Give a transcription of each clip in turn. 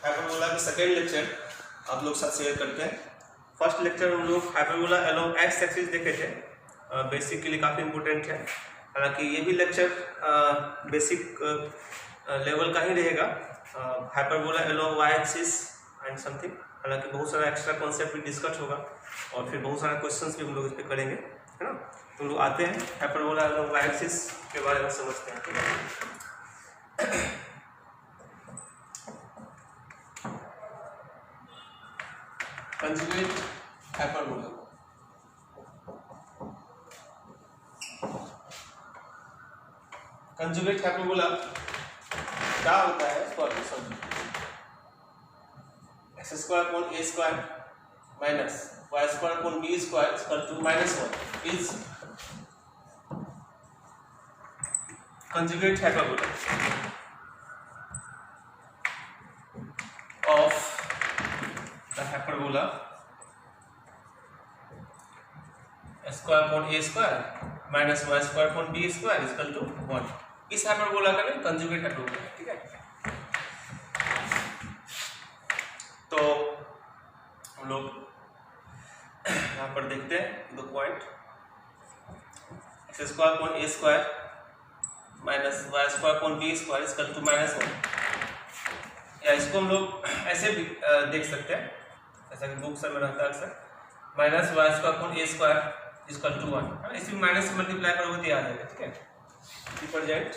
Hyperbola के second lecture आप लोग साथ शेयर करते हैं। फर्स्ट लेक्चर हम लोग हाइपरबोला अलोंग एक्स एक्सिस देखे थे, बेसिक के लिए काफ़ी इंपॉर्टेंट है। हालांकि ये भी लेक्चर बेसिक लेवल का ही रहेगा, hyperbola along y axis and something. हालांकि बहुत सारा एक्स्ट्रा कॉन्सेप्ट भी डिस्कस होगा और फिर बहुत सारा क्वेश्चंस भी हम लोग इस पर करेंगे, है ना। तो हम लोग आते हैं हाइपरबोला अलोंग वाई एक्सिस के बारे में समझते हैं, ठीक है। कंजुगेट हाइपरबोला, कंजुगेट हाइपरबोला क्या होता है इसको आगे समझो। X square upon a square minus Y square upon B square equal to -1 is conjugate hyperbola of the hyperbola square upon a square minus Y square upon B square equal to 1। इस hyperbola का नाम conjugate hyperbola है, ठीक है। तो हम लोग यहाँ पर देखते हैं दो point, x square upon a square minus Y square upon B square equal to -1, या इसको हम लोग ऐसे भी देख सकते हैं, जैसा कि बुक में रहता है अक्सर, minus Y square upon a square equal to 1। इसमें माइनस से मल्टीप्लाई करोगे तो आ जाएगा, ठीक है। Represent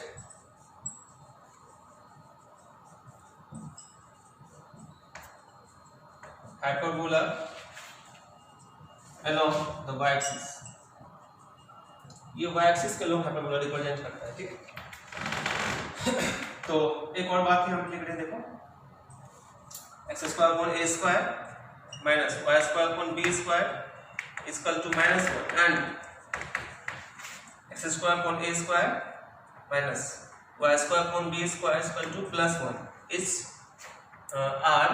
hyperbola along the y axis, ये वाई एक्सिस के अलोंग हाइपरबोला रिप्रेजेंट करता है, ठीक है। तो एक और बात हम लिख रहे हैं, देखो, x square upon a square minus Y square upon B square equal to -1 and x square upon a square minus Y square upon B square equal to +1 is are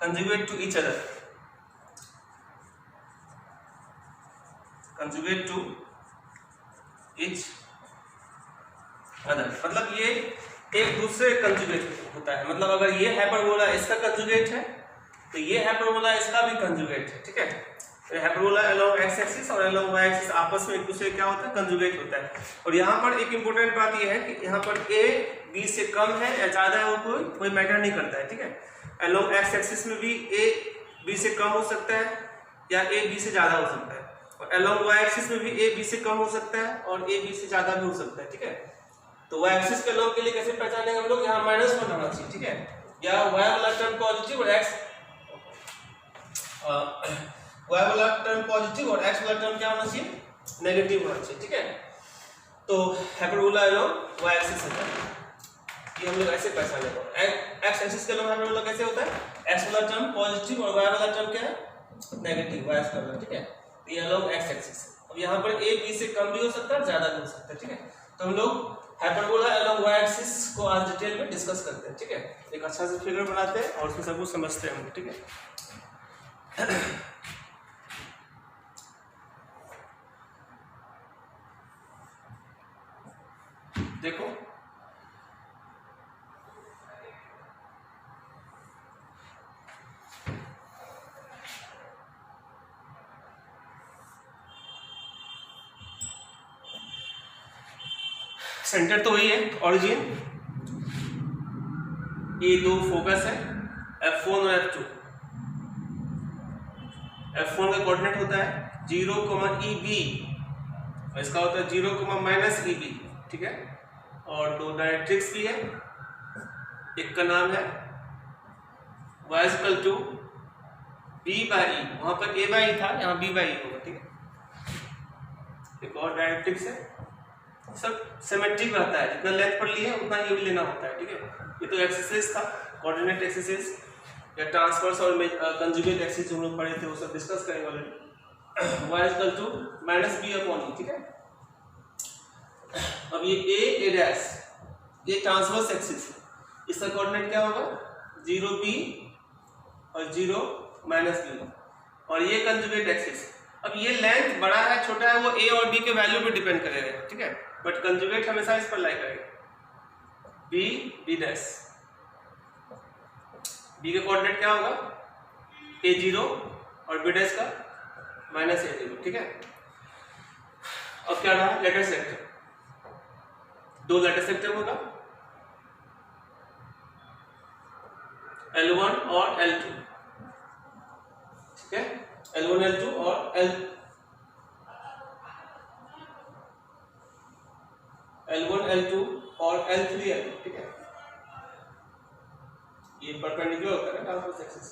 conjugate to each other, conjugate to each other. मतलब ये एक दूसरे conjugate होता है। मतलब अगर ये hyperbola इसका कंजुगेट है तो ये हाइपरबोला इसका भी कंजुगेट है, ठीक है। तो हाइपरबोला अलोंग एक्स एक्सिस और अलोंग वाई एक्सिस आपस में एक दूसरे क्या होता है, कंजुगेट होता है। और यहाँ पर एक इंपॉर्टेंट बात ये है कि यहाँ पर ए बी से कम है या ज्यादा है, वो कोई मैटर नहीं करता है, ठीक है। अलोंग एक्स एक्सिस में भी ए बी से कम हो सकता है या ए बी से ज्यादा हो सकता है, और अलोंग वाई एक्सिस में भी ए बी से कम हो सकता है और ए बी से ज्यादा भी हो सकता है, ठीक है। तो वाई एक्सिस के अलोंग के लिए कैसे पहचानेंगे हम लोग, यहाँ -1 होना चाहिए, ठीक है। या वाई वाला टर्म पॉजिटिव और एक्स वाई वाला टर्म पॉजिटिव और एक्स वाला टर्म क्या होना चाहिए, नेगेटिव होना चाहिए, ठीक है। तो हाइपरबोला अलोंग वाई एक्सिस होता है, ये हम लोग ऐसे पहचानेंगे। एक्स एक्सिस के अलोंग हाइपरबोला कैसे होता है, एक्स वाला टर्म पॉजिटिव और वाई वाला टर्म क्या है, नेगेटिव, वाई स्क्वायर, ठीक है। ये अलोंग एक्स एक्सिस। अब यहाँ पर ए बी से कम भी हो सकता है, ज्यादा भी हो सकता है, ठीक है। तो हम लोग हाइपरबोला अलोंग वाई एक्सिस को आज डिटेल में डिस्कस करते हैं, ठीक है। एक अच्छा सा फिगर बनाते हैं और उसमें सब कुछ समझते हैं हम, ठीक है। देखो, सेंटर तो वही है, ओरिजिन, ये दो फोकस है F1 और F2। F1 का कोऑर्डिनेट होता है 0, EB, और इसका होता है 0, -EB, ठीक है। और दो डायरेक्ट्रिक्स भी है, एक का नाम है y = B/E, वहां पर A/E था, यहाँ B/E होगा, ठीक है। एक और डायरेक्ट्रिक्स है, सब सिमेट्रिक रहता है, जितना लेंथ पर लिए उतना ये भी लेना होता है, ठीक है। ये तो एक्सिस था, कोऑर्डिनेट एक्सिस या ट्रांसवर्स और कंजुगेट एक्सिस जो हम लोग पढ़े थे वो सब डिस्कस करेंगे ऑलरेडी। y = -B/E, ठीक है। अब ये a डैश, ये ट्रांसवर्स एक्सिस, इसका कोऑर्डिनेट क्या होगा, 0B और 0 -B, और ये कंजुगेट एक्सिस। अब ये लेंथ बड़ा है छोटा है वो a और b के वैल्यू पे डिपेंड करेगा, ठीक है। बट कंजुगेट हमेशा इस पर लाई करेगा, b b डैश, बी का कोऑर्डिनेट क्या होगा, a0 और b डैश का -a0, ठीक है। अब क्या रहा, लेटर सेक्टर, दो लेटर सेक्टर होगा L1 और L2, ठीक है, L1 L2 और L1 L2 और L3 L2, ठीक है। ये परपेंडिकुलर होता है ना transverse axis,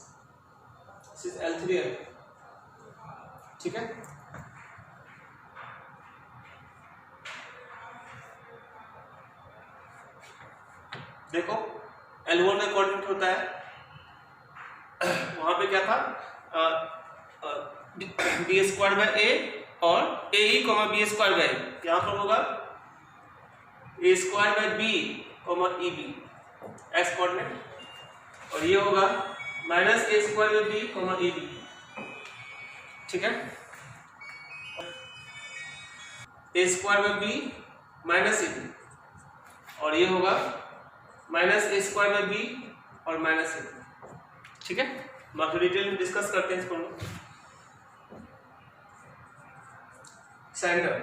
this is L3 L2, ठीक है। देखो L1 का कोऑर्डिनेट होता है, वहां पे क्या था, b² और ae, b², यहां पर होगा a² eb x कोऑर्डिनेट, और ये होगा -a² eb, ठीक है। a² -eb और ये होगा -a² और -a, ठीक है। बाकी डिटेल में डिस्कस करते हैं इसको। सेंटर,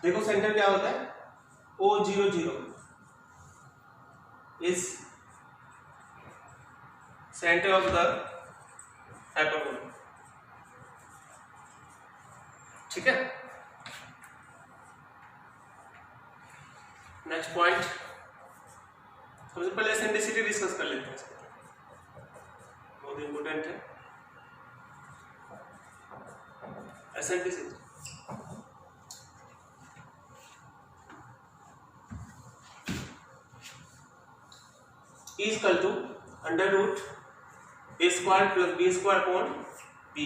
देखो सेंटर क्या होता है, O00 is centre of the hyperbola, ठीक है। नेक्स्ट पॉइंट, सबसे पहले एसेंट्रिसिटी डिस्कस कर लेते हैं, बहुत इंपोर्टेंट है eccentricity. E is equal to √a² + b²/b।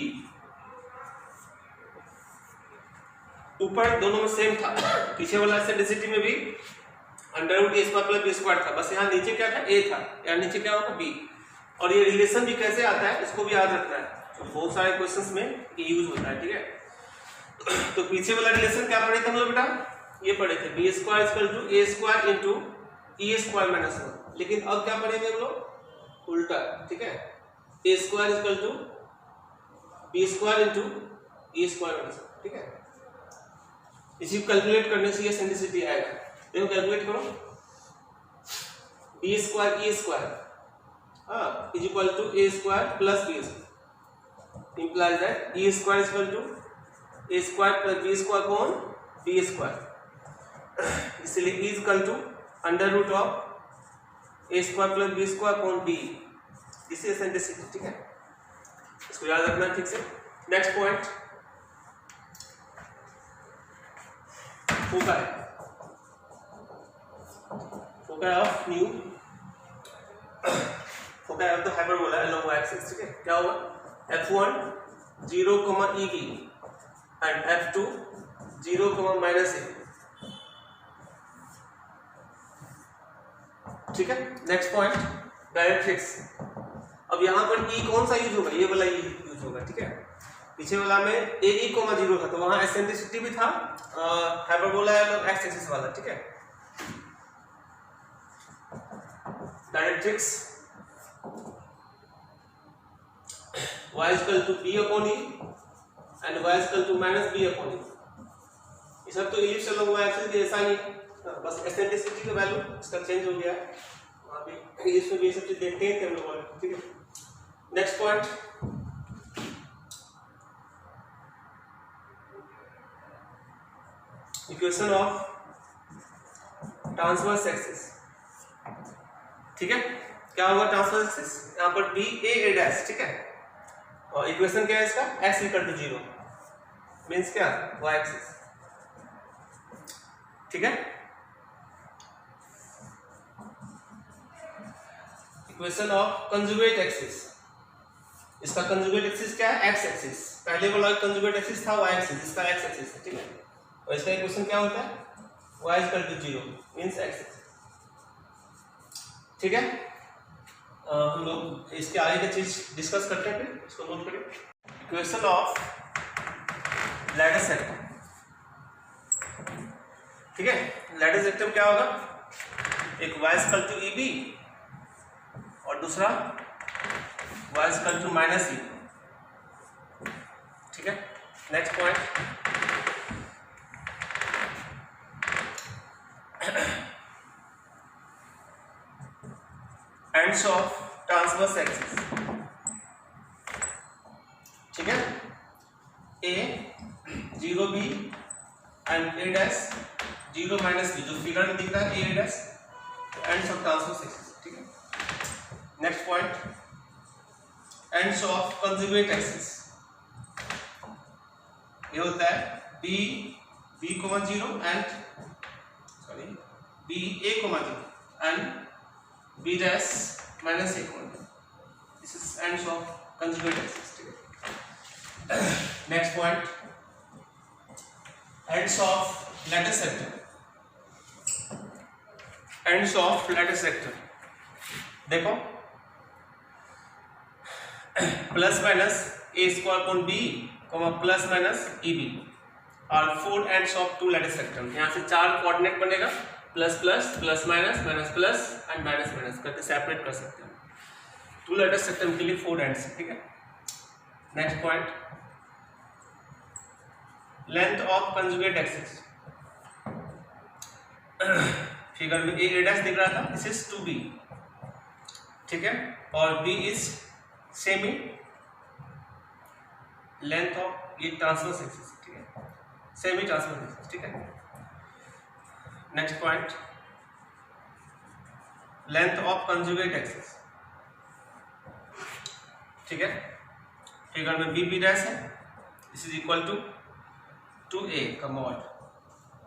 ऊपर दोनों में सेम था, पीछे वाला एसेंट्रिसिटी में भी √a² + b² था, बस यहाँ नीचे क्या था, a था, यहाँ नीचे क्या होगा, b। और ये रिलेशन भी कैसे आता है इसको भी याद रखना है, तो बहुत सारे क्वेश्चंस में ये यूज होता है, ठीक है। तो पीछे वाला रिलेशन क्या पढ़े थे हम लोग बेटा, ये पढ़े थे b² = a² × e² - 1, लेकिन अब क्या पढ़ेंगे हम लोग, उल्टा, ठीक है, a² = b² × e² - 1, ठीक है। इसी को कैलकुलेट करने से ये एसेंट्रिसिटी आएगा। देखो कैलकुलेट करो, b² e² = a² + b² implies that e² = a² + b² b², इसलिए e is equal to √a² + b²/b, this is eccentricity, ठीक है। इसको याद रखना ठीक से। Next point, foci, foci of new, foci of the hyperbola along y-axis, ठीक है। क्या होगा, f1 0, eb and f2 0, -a, ठीक है। Next point, directrix. अब यहाँ पर E कौन सा यूज होगा, ये वाला E यूज होगा, ठीक है। पीछे वाला में ae, 0 था, तो वहां एसेंट्रिसिटी भी था हाइपरबोला x एक्सिस वाला, ठीक है। Directrix y = b/e and y = -b/e, ये सब तो इलिप्स along y-axis भी ऐसा ही, बस एसेंट्रिसिटी का वैल्यू इसका चेंज हो गया है, वहां पे इलिप्स में भी ये सब चीज देखते हैं हम लोग, ठीक है। Next point, equation of transverse axis, ठीक है। क्या होगा ट्रांसवर्स एक्सिस, यहाँ पर BA, ठीक है, और इक्वेशन क्या है इसका, x = 0 मींस क्या, y एक्सिस, ठीक है। इक्वेशन ऑफ कंजुगेट एक्सिस, इसका कंजुगेट एक्सिस क्या है, x एक्सिस, पहले वाला कंजुगेट एक्सिस था y एक्सिस, इसका x एक्सिस है, ठीक है। और इसका इक्वेशन क्या होता है, y = 0 मींस x, ठीक है। हम लोग इसके आगे की चीज डिस्कस करते हैं, फिर इसको नोट करें। इक्वेशन ऑफ लैडर सेक्टर, ठीक है। लैडर सेक्टर क्या होगा, एक y = eb और दूसरा y equal to minus E. ठीक है, next point, ends of transverse axis. ठीक है, A 0 B and A dash 0 minus B, जो फिगर में दिख रहा है A dash, ends of transverse axis. ठीक है, next point, ends of conjugate axis. ये होता है B 0 and B a, 0 and B dash minus a, this is ends of conjugate axis. ठीक है, next point, ends of latus rectum. Ends of latus rectum देखो, plus minus a square upon b, plus minus E B और 4 ends of 2 lattice sector. यहाँ से 4 coordinate बनेगा, plus plus plus minus minus plus and minus minus करके separate कर सकते हैं। 2 lattice sector के लिए 4 एंड्स। ठीक है, next point, length of conjugate axis. Figure में ए डैश दिख रहा था, दिस इज 2b। ठीक है, और b is semi length of ये ट्रांसवर्स एक्सिस। ठीक है, सेमी ट्रांसवर्स एक्सिस। ठीक है, next point, length of conjugate axis. ठीक है, फिगर में बी डैश है, this is equal to 2a का मॉड,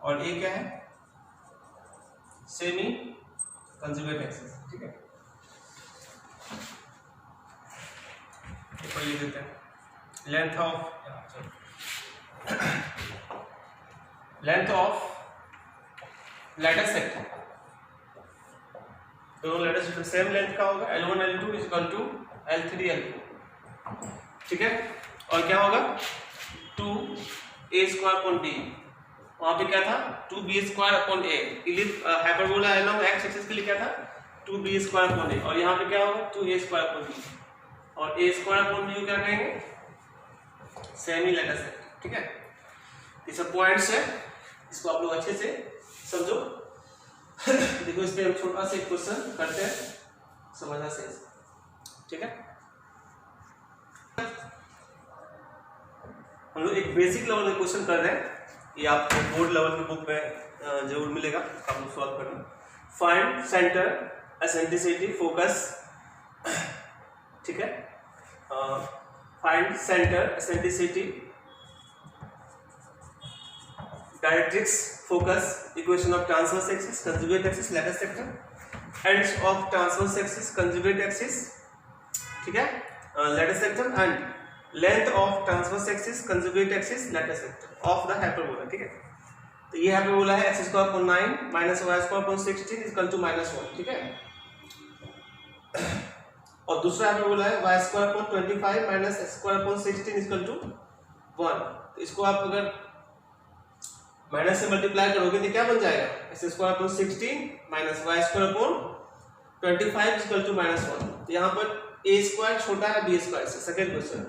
और a क्या है, सेमी कंजुगेट एक्सिस। ठीक है, लिख देते हैं, लेंथ ऑफ लैटिस सेक्टर। दोनों लैटिस सेक्टर सेम लेंथ का होगा, L1 L2 is equal to L3 L4। ठीक है, और क्या होगा, 2a स्क्वायर अपॉन b, वहां पे क्या था 2b square upon a, hyperbola along x axis के लिए क्या था 2b स्क्वायर अपॉन a, और यहाँ पे क्या होगा 2a स्क्वायर अपॉन b, और a स्क्वायर अपॉन b क्या कहेंगे, सेमी लैटिस सेक्टर। ठीक है, ये सब पॉइंट्स है, इसको आप लोग अच्छे से समझो। देखो इस पे हम छोटा सा एक क्वेश्चन करते हैं, समझना सही। ठीक है, हम लोग एक बेसिक लेवल में क्वेश्चन कर रहे हैं, ये आपको बोर्ड लेवल की बुक में जरूर मिलेगा, आप लोग सॉल्व करना। Find centre, eccentricity, focus. ठीक है, find centre, eccentricity, directrix, focus, equation of transverse axis, conjugate axis, latus rectum, ends of transverse axis, conjugate axis. ठीक है, latus rectum and length of transverse axis, conjugate axis, latus rectum of the hyperbola. ठीक है, तो ये hyperbola है x square upon 9 minus y square upon 16 is equal to -1। ठीक है, और दूसरा हाइपरबोला है y square upon 25 minus x square upon 16 is equal to 1। तो इसको आप अगर माइनस से मल्टीप्लाई करोगे तो क्या बन जाएगा, x square upon 16 minus y square upon 25 is equal to -1। तो यहाँ पर a स्क्वायर छोटा है b स्क्वायर से। सेकंड क्वेश्चन,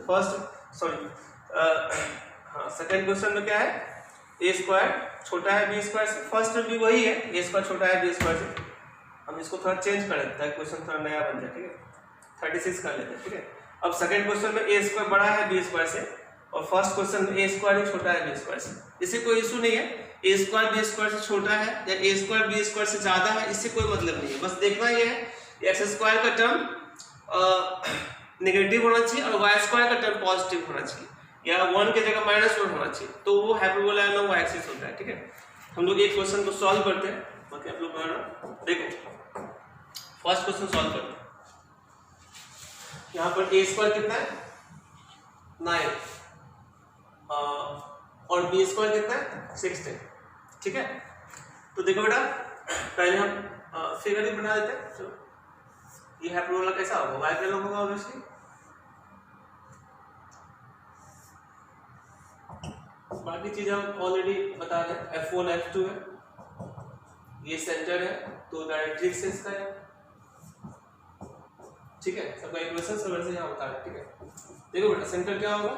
सेकंड क्वेश्चन में क्या है, a स्क्वायर छोटा है b स्क्वायर से। फर्स्ट में भी वही है, a स्क्वायर छोटा है b स्क्वायर से। हम इसको थोड़ा चेंज कर लेते हैं, क्वेश्चन थोड़ा नया बन जाए। ठीक है, 36 कर लेते हैं। ठीक है, अब सेकंड क्वेश्चन में a स्क्वायर बड़ा है b स्क्वायर से, और फर्स्ट क्वेश्चन में a स्क्वायर ही छोटा है b स्क्वायर से। इससे कोई इशू नहीं है, a स्क्वायर b स्क्वायर से छोटा है या a स्क्वायर b स्क्वायर से ज्यादा है, इससे कोई मतलब नहीं है। बस देखना ये है x स्क्वायर का टर्म नेगेटिव होना चाहिए और y स्क्वायर का टर्म पॉजिटिव होना चाहिए, या 1 की जगह -1 होना चाहिए, तो वो हाइपरबोला अलोंग y एक्सिस होता है। ठीक है, हम लोग एक क्वेश्चन को सॉल्व करते हैं, बाकी आप लोग करना। देखो फर्स्ट क्वेश्चन सॉल्व करते हैं। यहाँ पर a स्क्वायर कितना है 9 और b स्क्वायर कितना है 16। ठीक है, तो देखो बेटा पहले हम फिगर ही बना देते हैं। तो ये हाइपरबोला कैसा होगा, y के अलोंग होगा ऑब्वियसली। बाकी चीज हम ऑलरेडी बता दें, F1 F2 है, ये सेंटर है, तो डायरेक्ट्रिक्स है इसका है। ठीक है, सबका इक्वेशन सब ऐसे यहाँ होता है। ठीक है, देखो बेटा सेंटर क्या होगा,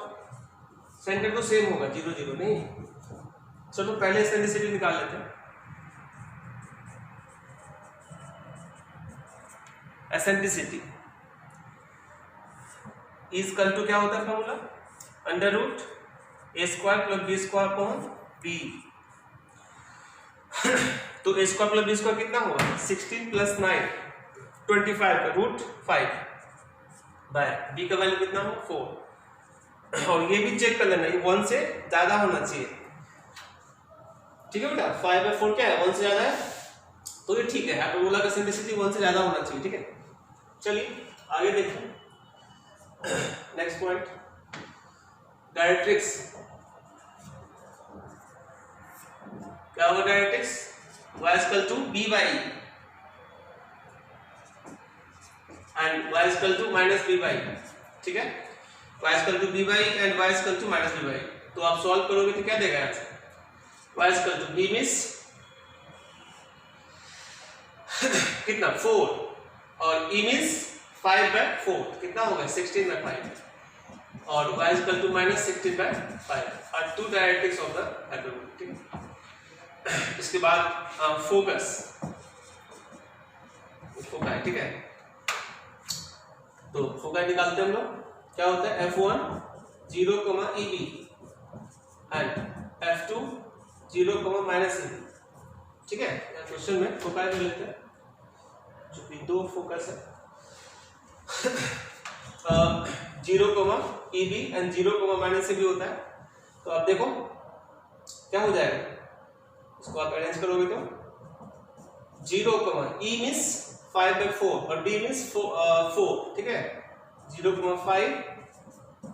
सेंटर तो सेम होगा 0 0 नहीं। चलो पहले एसेंट्रिसिटी निकाल लेते हैं। एसेंट्रिसिटी इज इक्वल टू क्या होता है formula, under root A square plus B square upon B. तो A square plus B square कितना होगा, 16 प्लस 9 25 का रूट 5 बाय बी का वैल्यू कितना हो 4। और ये भी चेक कर लेना, ये 1 से ज्यादा होना चाहिए। ठीक है बेटा, 5/4 क्या है, 1 से ज्यादा है तो ये ठीक है, हाइपरबोला का एसेंट्रिसिटी 1 से ज्यादा होना चाहिए। ठीक है, चलिए आगे देखिए नेक्स्ट पॉइंट, डायरेक्ट्रिक्स। क्या होगा directrix, y is equal to b by e and y is equal to minus b by e। ठीक है, y is equal to b by e and y is equal to minus b by e। तो आप solve करोगे तो क्या देगा answer, y is equal to b means कितना 4 और e मींस 5/4 कितना होगा 16/5 और y is equal to minus 16/5 are two directrices of the hyperbola। ठीक है, इसके बाद फोकस, फोकाई। ठीक है, तो फोकाई निकालते हैं हम लोग, क्या होता है f1 0, EB and f2 0, -EB। ठीक है, क्वेश्चन में फोकाई ले लेते हैं, जो कि दो फोकस है 0, EB एंड 0, -EB होता है। तो अब देखो क्या हो जाएगा, इसको आप अरेंज करोगे तो 0, E मींस 5/4 और D मींस 4। ठीक है, 0,5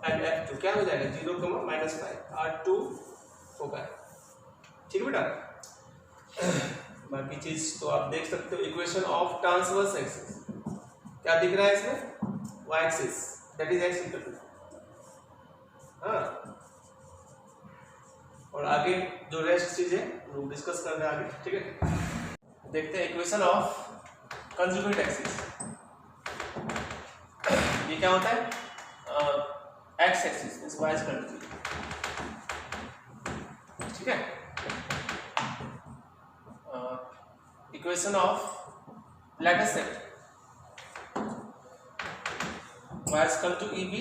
एंड F2 क्या हो जाएगा 0, -5 R2 होगा। ठीक है बेटा, बाकी चीज तो आप देख सकते हो। इक्वेशन ऑफ ट्रांसवर्स एक्सिस क्या दिख रहा है इसमें, y axis that is x equal to, हाँ। और आगे जो रेस्ट चीजें वो डिस्कस कर रहे हैं आगे। ठीक है, देखते हैं इक्वेशन ऑफ कंजुगेट एक्सिस। ये क्या होता है, x axis means y is equal to, ठीक है। इक्वेशन ऑफ लेटर सेट y is equal to EB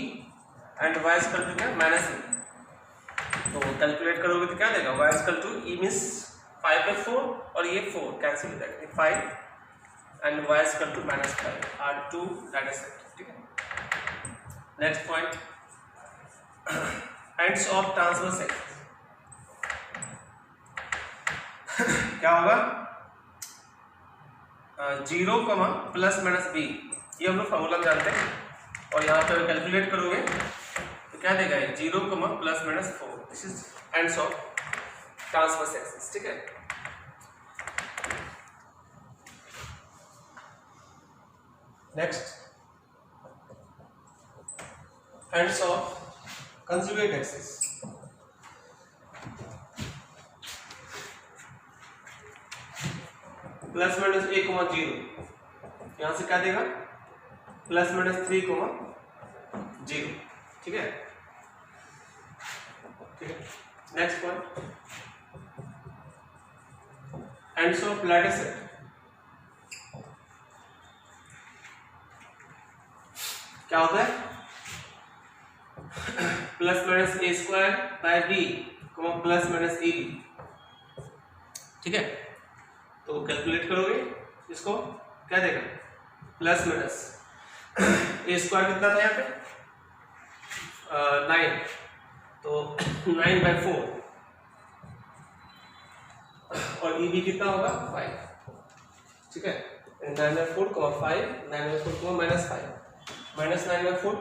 and y is equal to क्या -EB। तो कैलकुलेट करोगे तो क्या देगा, y is equal to E means 5/4 और ये 4 कैंसिल हो जाएगा 5 and y is equal to -5 R2 latus सेट। ठीक है, next point, ends of transverse axis. क्या होगा 0, +-b, ये हम लोग फॉर्मूला जानते हैं और यहाँ पर कैलकुलेट करोगे तो क्या देगा 0, +-4। This is ends of transverse axis. ठीक है, next ends of conjugate axis. +-a, 0, यहां से क्या देगा +-3, 0। ठीक है, ठीक है, next point, ends of lattice set. क्या होता है +-a² b, +-eb। ठीक है, तो कैलकुलेट करोगे इसको क्या देगा +-a² कितना था यहाँ पे 9, तो 9/4 और EB कितना होगा 5। ठीक है, 9/4, 5 9/4, -5 -9/4,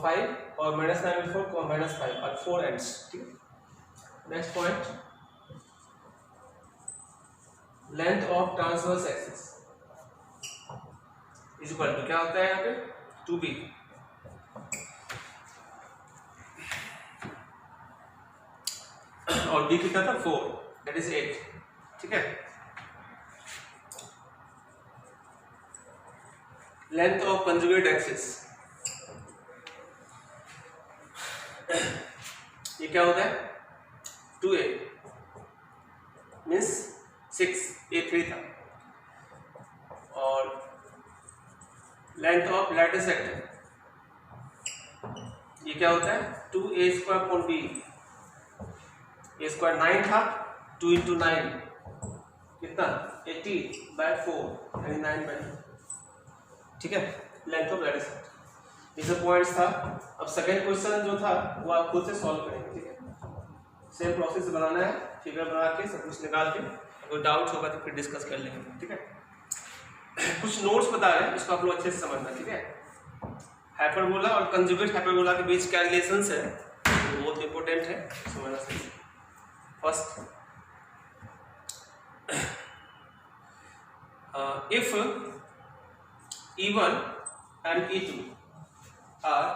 5 और -9/4, -5 और 4 एंड्स। ठीक है, next point, length of transverse axis is equal to क्या होता है यहाँ पे 2b और b कितना था 4 दैट इज 8। ठीक है, लेंथ ऑफ कंजुगेट एक्सिस, ये क्या होता है 2a मीन्स 6, ये 3 था, और लेंथ ऑफ लैटिस सेक्टर ये क्या होता है 2a स्क्वायर अपॉन b, ए स्क्वायर 9 था, 2 इंटू 9 कितना 80/4 यानी 9/2, ठीक है, लेंथ ऑफ लैटिस सेक्टर। ये सब पॉइंट्स था। अब सेकंड क्वेश्चन जो था वो आप खुद से सॉल्व करेंगे, ठीक है, सेम प्रोसेस बनाना है, फिगर बना के सब कुछ निकाल के, अगर डाउट होगा तो फिर डिस्कस कर लेंगे, ठीक है। कुछ नोट्स बता रहे हैं, इसको आप लोग अच्छे से समझना, ठीक है। हाइपरबोला और कंजुगेट हाइपरबोला के बीच क्या रिलेशंस है वो बहुत इंपॉर्टेंट है समझना चाहिए। First, if E1 and E2 are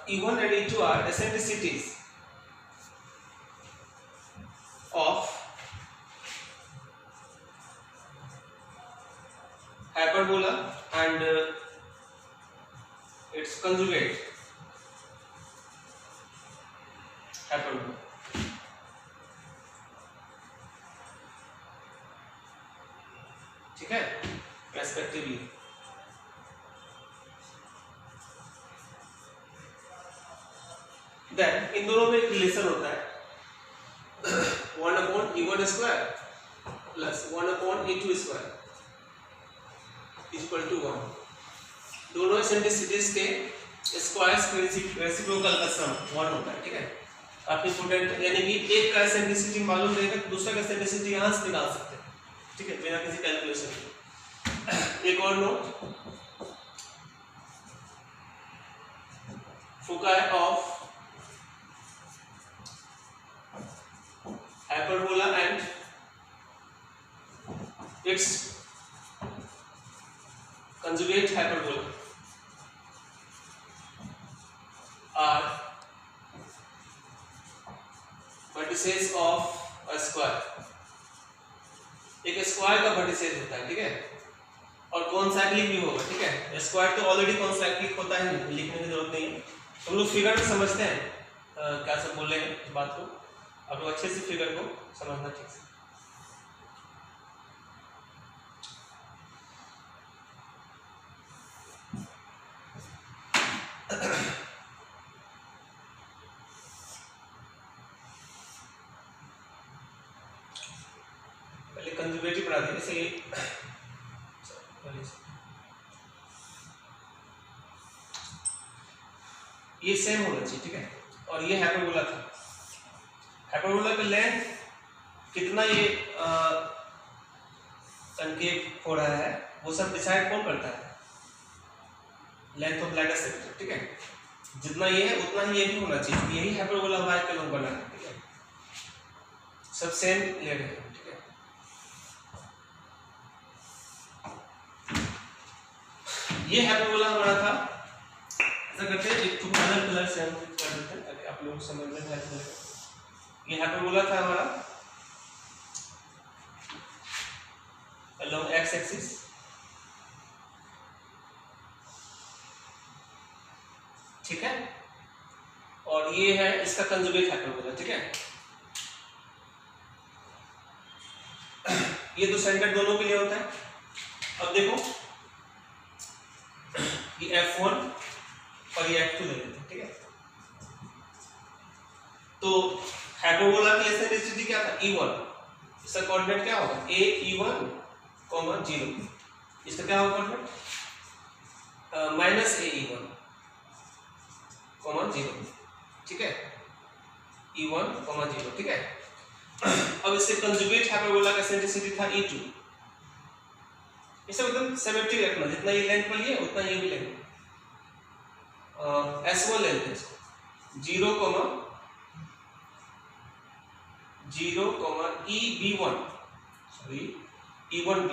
E1 and E2 are eccentricities of hyperbola and its conjugate hyperbola, ठीक है, रेस्पेक्टिवली। देन इन दोनों में एक रिलेशन होता है 1/E1 square plus 1/E2 square equal to 1। दोनों एसेंट्रिसिटीज के स्क्वायर्स के रेसिप्रोकल का सम 1 होता है, ठीक है। काफी इंपॉर्टेंट, यानी कि एक का एसेंट्रिसिटी मालूम रहेगा तो दूसरा का एसेंट्रिसिटी यहां से निकाल सकते हैं, ठीक है, बिना किसी कैलकुलेशन के। एक और note, foci of hyperbola and its conjugate hyperbola are vertices of a square। एक स्क्वायर का वर्टिसेस होता है, ठीक है, और कॉन्साइक्लिक भी होगा, ठीक है। स्क्वायर तो ऑलरेडी कॉन्साइक्लिक होता है, लिखने की जरूरत नहीं है, हम लोग फिगर में समझते हैं क्या सब बोल रहे हैं इस बात को, अब लोग अच्छे से फिगर को समझना ठीक से। पहले कंजुगेटिव पढ़ा दिया, जैसे ये सेम होना चाहिए, ठीक है, और ये हाइपरबोला था। हाइपरबोला का लेंथ कितना ये कनकेव हो रहा है वो सब डिसाइड कौन करता है, लेंथ ऑफ लैटिस सेक्टर, ठीक है। जितना ये है उतना ही ये भी होना चाहिए, यही हाइपरबोला y का लोग बना है, ठीक है, सब सेम लेंथ है, ठीक है। ये हाइपरबोला हमारा था, ऐसा करते हैं एक कलर से हम कर देते हैं ताकि आप लोग समझ में आ जाए। ये हाइपरबोला था हमारा along x एक्सिस, ठीक है, और ये है इसका कंजुगेट हाइपरबोला, ठीक है। ये तो सेंटर दोनों के लिए होता है। अब देखो ये f1 और ये f2 ले लेते हैं, ठीक है। तो हाइपरबोला की एसेंट्रिसिटी क्या था E1, इसका कोऑर्डिनेट क्या होगा a E1, 0, इसका क्या होगा कोऑर्डिनेट -a E1, 0, ठीक है, E1, 0, ठीक है। अब इससे कंजुगेट हाइपरबोला का एसेंट्रिसिटी था E2, इसे एकदम सिमेट्रिक रखना, जितना ये लेंथ पर है उतना ये भी लेंथ, S1 लेंथ है इसको 0, 0, EB1, सॉरी E1B,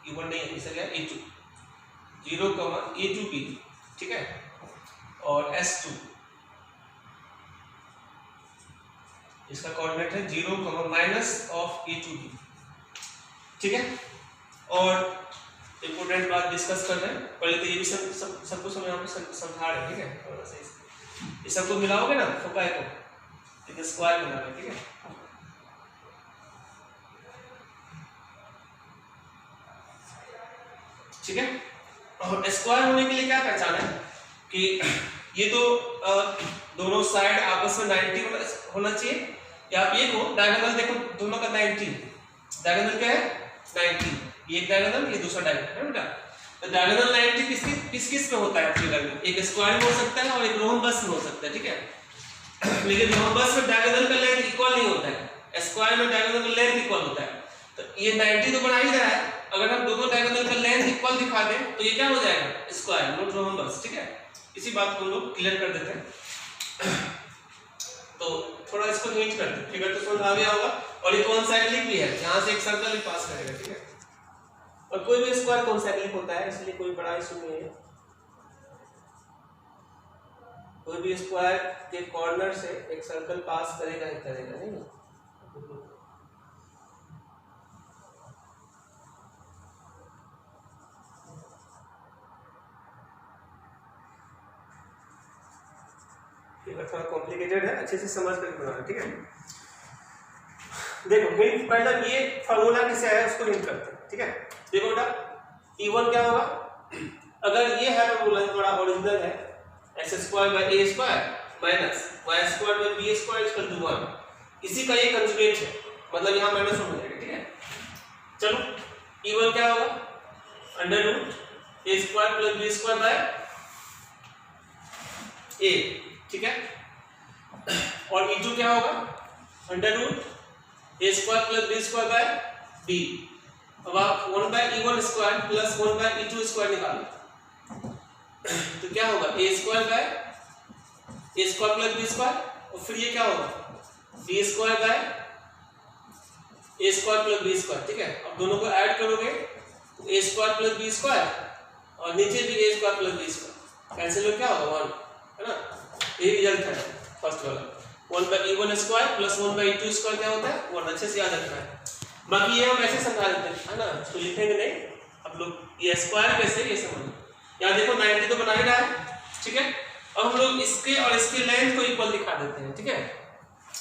E1 नहीं है, इसका क्या है E2, 0, E2B, ठीक है, और S2 इसका कोऑर्डिनेट है 0, minus of a to b, ठीक है। और इंपोर्टेंट बात डिस्कस कर रहे हैं, पहले तो ये भी सब कुछ हम यहाँ पे समझा रहे हैं, ठीक है। थोड़ा सा ये सबको मिलाओगे ना फोकाई को, एक स्क्वायर बना रहे, ठीक है। ठीक है, और स्क्वायर होने के लिए क्या पहचान है कि ये तो दोनों साइड आपस में 90 होना चाहिए, या आप ये को डायगोनल देखो, दोनों का 90, डायगोनल क्या है 90, ये एक डायगोनल, ये दूसरा डायगोनल है बेटा। तो डायगोनल 90 किस में होता है फिगर में, एक स्क्वायर में हो सकता है और एक रोम्बस में हो सकता है, ठीक है। लेकिन रोम्बस में डायगोनल का लेंथ इक्वल नहीं होता है, स्क्वायर में डायगोनल का लेंथ इक्वल होता है। तो ये 90 तो बना ही रहा है, अगर हम दोनों डायगोनल का लेंथ इक्वल दिखा दें तो ये क्या हो जाएगा स्क्वायर, नॉट रोम्बस, ठीक है। इसी बात को हम लोग क्लियर कर देते हैं। तो थोड़ा इसको हिंट करते हैं, फिगर तो समझ आ गया होगा। और ये कौन साइक्लिक भी है, यहां से एक सर्कल ही पास करेगा, ठीक है। और कोई भी स्क्वायर कौन साइक्लिक होता है, इसलिए कोई बड़ा इशू नहीं है। कोई भी स्क्वायर के कॉर्नर से एक सर्कल पास करेगा ही करेगा, नहीं। थोड़ा कॉम्प्लिकेटेड है, अच्छे से समझ कर बनाना, ठीक है। देखो हिंट, पहले ये फार्मूला कैसे आया उसको हिंट करते हैं, ठीक है। देखो बेटा E1 क्या होगा, अगर ये है फार्मूला थोड़ा ओरिजिनल है, x² / a² minus y² / b² = 1, इसी का ये कंजुगेट है, मतलब यहां माइनस हो जाएगा, ठीक है। चलो E1 क्या होगा, √a² + b² a, ठीक है। और E2 क्या होगा, √a² + b² b। अब आप 1/E1² + 1/E2² निकालो, तो क्या होगा a² + b², और फिर ये क्या होगा b² + a² + b², ठीक है। अब दोनों को ऐड करोगे तो a² + b² और नीचे भी a² + b², कैंसिल हो क्या होगा 1, है ना। ये रिजल्ट है फर्स्ट वाला। 1/E1² + 1/E2² क्या होता है 1, अच्छे से याद रखना है। बाकी ये हम ऐसे समझा देते हैं, है ना, तो लिखेंगे नहीं अब लोग, ये स्क्वायर कैसे ये समझ। यहाँ देखो 90 तो बना ही रहा है, ठीक है। अब हम लोग इसके और इसके लेंथ को इक्वल दिखा देते हैं, ठीक है,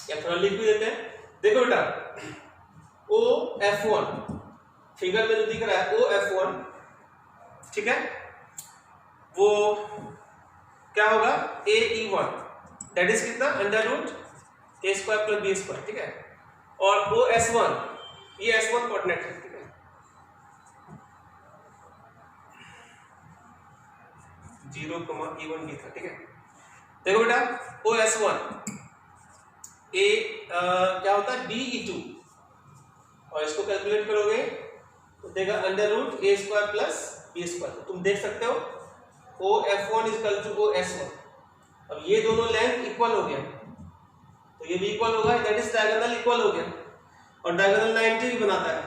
या थोड़ा लिख भी देते हैं। देखो बेटा OF1 फिगर में जो दिख रहा है OF1, ठीक है, वो क्या होगा AE1, दैट इज कितना √a² + b², ठीक है। और OS1, ये S1 कोऑर्डिनेट है, ठीक है। (0, E1 था, ठीक है। देखो बेटा OS1 क्या होता है BE2, और इसको कैलकुलेट करोगे तो देगा √a² + b²। तुम देख सकते हो OF1 = OS1। अब ये दोनों लेंथ इक्वल हो गया, तो ये भी इक्वल होगा, दैट इज डायगोनल इक्वल हो गया, और डायगोनल 90 भी बनाता है।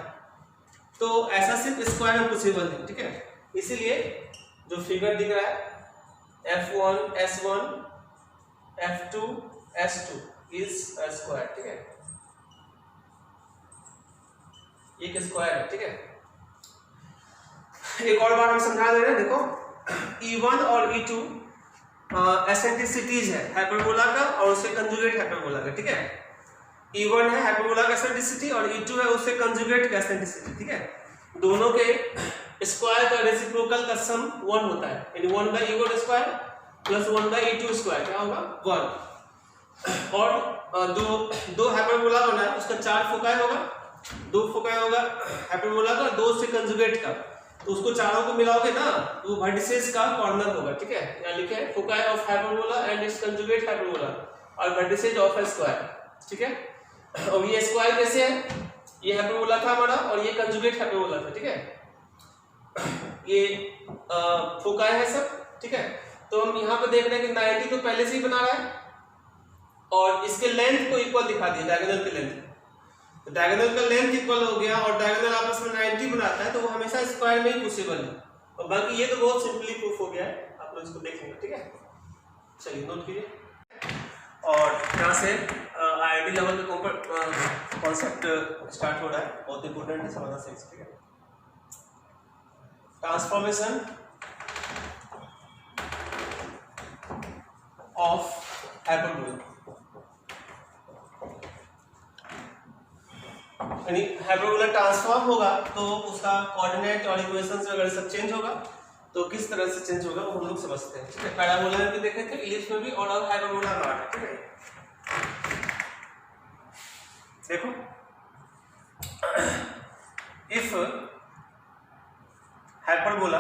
तो ऐसा सिर्फ स्क्वायर में पॉसिबल है, ठीक है। इसीलिए जो फिगर दिख रहा है F1 S1 F2 S2 is a square, ठीक है, एक स्क्वायर है, ठीक है। एक और बार हम समझा दे रहे हैं, देखो E1 और E2 एसेंट्रिसिटीज है हाइपरबोला का और उससे कंजुगेट हाइपरबोला का, ठीक है। E1 है हाइपरबोला का एसेंट्रिसिटी और E2 है उससे कंजुगेट का एसेंट्रिसिटी, ठीक है। दोनों के स्क्वायर का रेसिप्रोकल का सम 1 होता है, यानी 1/E1² + 1/E2² क्या होगा 1। और दो हाइपरबोला बना है, उसका 4 फोकाई होगा, 2 फोकाई होगा हाइपरबोला का, 2 से कंजुगेट का, तो उसको चारों को मिलाओगे ना तो वर्टिसेस का कॉर्नर होगा, ठीक है। यहाँ लिखे है foci of hyperbola and it's conjugate hyperbola और वर्टिसेस ऑफ अ स्क्वायर, ठीक है। और ये स्क्वायर कैसे है, ये हाइपरबोला था हमारा और ये कंजुगेट हाइपरबोला था, ठीक है। ये फोकाई है सब, ठीक है। तो हम यहाँ पे देख रहे हैं कि 90 तो पहले से ही बना रहा है और इसके लेंथ को इक्वल दिखा दिया, डायगोनल के लेंथ, तो डायगोनल का लेंथ इक्वल हो गया और डायगोनल आपस में 90 बनाता है, तो वो हमेशा स्क्वायर में ही पॉसिबल है। और बाकी ये तो बहुत सिंपली प्रूफ हो गया है, आप लोग इसको देखेंगे, ठीक है। चलिए नोट कीजिए। और यहाँ से आईआईटी लेवल पे कॉन्सेप्ट स्टार्ट हो रहा है, बहुत इंपॉर्टेंट है समझना सही से, ठीक है। ट्रांसफॉर्मेशन ऑफ हाइपरबोला, यानी हाइपरबोला ट्रांसफॉर्म होगा तो उसका कोऑर्डिनेट और इक्वेशंस वगैरह सब चेंज होगा, तो किस तरह से चेंज होगा वो हम लोग समझते हैं, ठीक है। पैराबोला में भी देखे थे, इलिप्स में भी, और हाइपरबोला में आ रहा है, ठीक है। देखो, if hyperbola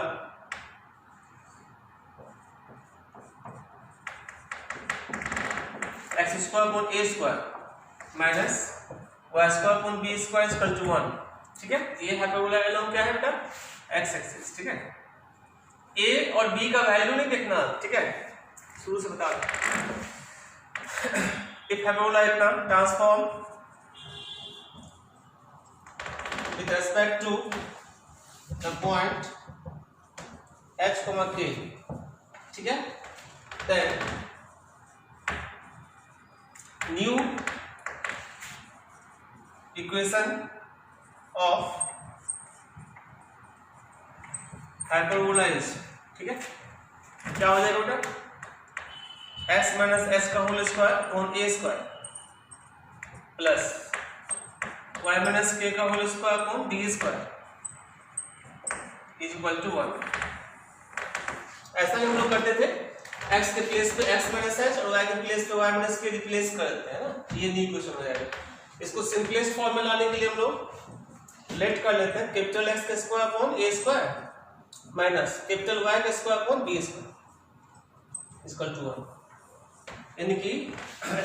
x square upon a square minus Y square upon B square is equal to 1, ठीक है। ये हाइपरबोला एलोंग क्या है बेटा, एक्स एक्सिस, ठीक है। ए और बी का वैल्यू नहीं देखना, ठीक है, शुरू से बता दो। इफ हाइपरबोला इतना transform with respect to the point h, k, ठीक है, then new equation of hyperbola is, ठीक है, क्या हो जाएगा बेटा, s माइनस एस का whole square upon a square plus y minus k का whole square upon B square is equal to 1। ऐसा ही हम लोग करते थे, x के प्लेस पे x माइनस एच और y के प्लेस पे y माइनस के रिप्लेस कर देते हैं ना, ये न्यू क्वेश्चन हो जाएगा। इसको सिंपलेस्ट फॉर्म में लाने के लिए हम लोग लेट कर लेते हैं कैपिटल x का square upon a square minus capital y का square upon b square is equal to 1, यानी कि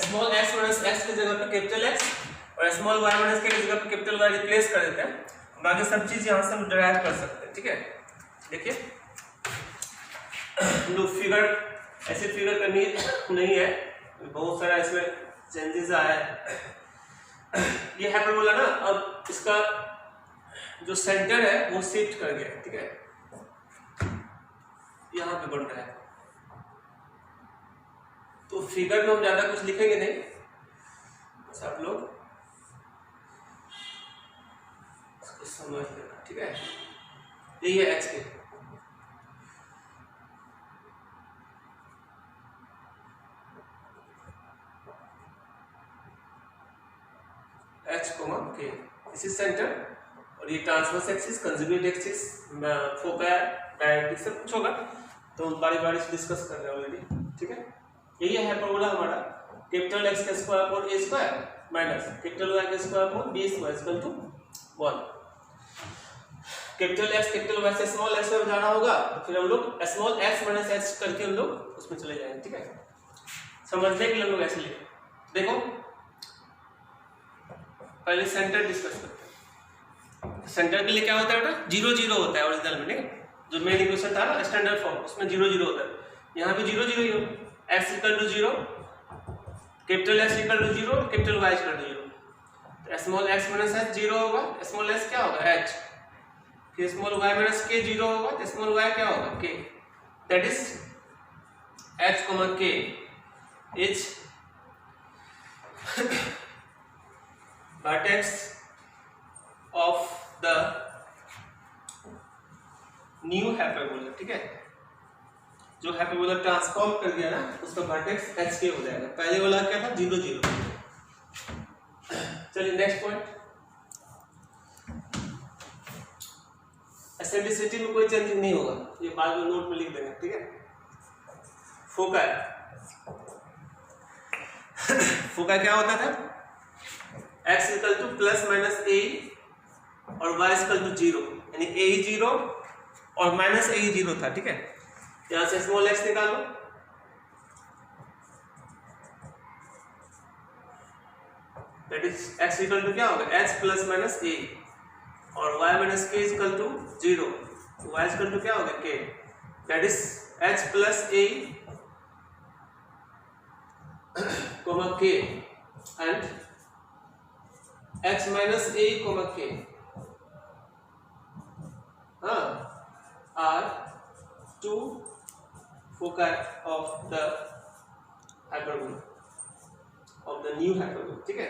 स्मॉल x माइनस x की जगह पे कैपिटल x और स्मॉल y माइनस के जगह पे कैपिटल y रिप्लेस कर देते हैं, बाकी सब चीज यहां से हम डिराइव कर सकते हैं, ठीक है। देखिए लोग फिगर ऐसे फिगर करनी नहीं है, बहुत सारा इसमें चेंजेस आया है। ये हाइपरबोला ना अब इसका जो सेंटर है वो शिफ्ट कर गया, ठीक है, यहाँ पे बन रहा है, तो फिगर में हम ज्यादा कुछ लिखेंगे नहीं, बस आप लोग समझ लेना, ठीक है। यही है एक्स के, एच कोमा के, इसी सेंटर, और ये transverse axis, conjugate axis, focus, directrix सब कुछ होगा, तो हम बारी-बारी से डिस्कस कर रहे हैं ऑलरेडी, ठीक है। यही है हाइपरबोला हमारा, कैपिटल एक्स का square upon a square minus capital y का square upon B square is equal to 1। Capital x capital y से स्मॉल एक्स में जाना होगा, तो फिर हम लोग स्मॉल एक्स माइनस एच करके हम लोग उसमें चले जाएंगे, ठीक है। समझने के लिए हम लोग ऐसे लिखें, देखो पहले सेंटर डिस्कस करते हैं। सेंटर के लिए क्या होता है बेटा, 0 0 होता है ओरिजिनल में, ठीक है, जो मेन इक्वेशन था ना स्टैंडर्ड फॉर्म, उसमें 0 0 होता है, यहाँ पे 0 0 ही हो, x equal to 0, capital x equal to 0, capital y equal to 0, तो स्मॉल x माइनस h 0 होगा, स्मॉल s क्या होगा h, फिर स्मॉल y माइनस k 0 होगा, तो स्मॉल y क्या होगा k, that is h, k is vertex of the new hyperbola, ठीक है, जो हाइपरबोला ट्रांसफॉर्म कर दिया ना उसका वर्टेक्स एच के हो जाएगा, पहले वाला क्या था 0 0। चलिए नेक्स्ट पॉइंट, एसेंट्रिसिटी में कोई चेंज नहीं होगा, ये बाद में नोट में लिख देंगे, ठीक है। फोकाई, फोकाई क्या होता था, x equal to plus minus a और y इक्वल टू 0, यानी a 0 और माइनस a 0 था, ठीक है। यहां से स्मॉल x निकालो, that is x equal to क्या होगा h प्लस माइनस a और y minus k equal to 0, y equal to क्या होगा k, that is h plus a comma k and h minus a comma k are two foci of the hyperbola, of the new hyperbola, ठीक है।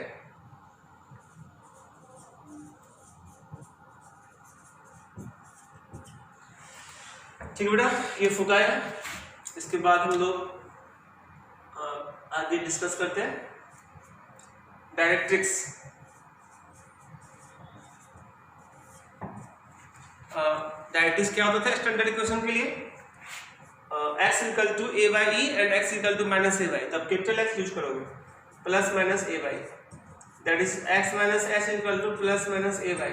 ठीक है बेटा, ये फुका है। इसके बाद हम लोग आगे डिस्कस करते हैं डायरेक्ट्रिक्स। डायरेक्ट्रिक्स क्या होता था स्टैंडर्ड इक्वेशन के लिए? x equal to a by e and x equal to minus a by, तब कैपिटल x यूज करोगे, plus minus a by, that is x minus h equal to plus minus a by,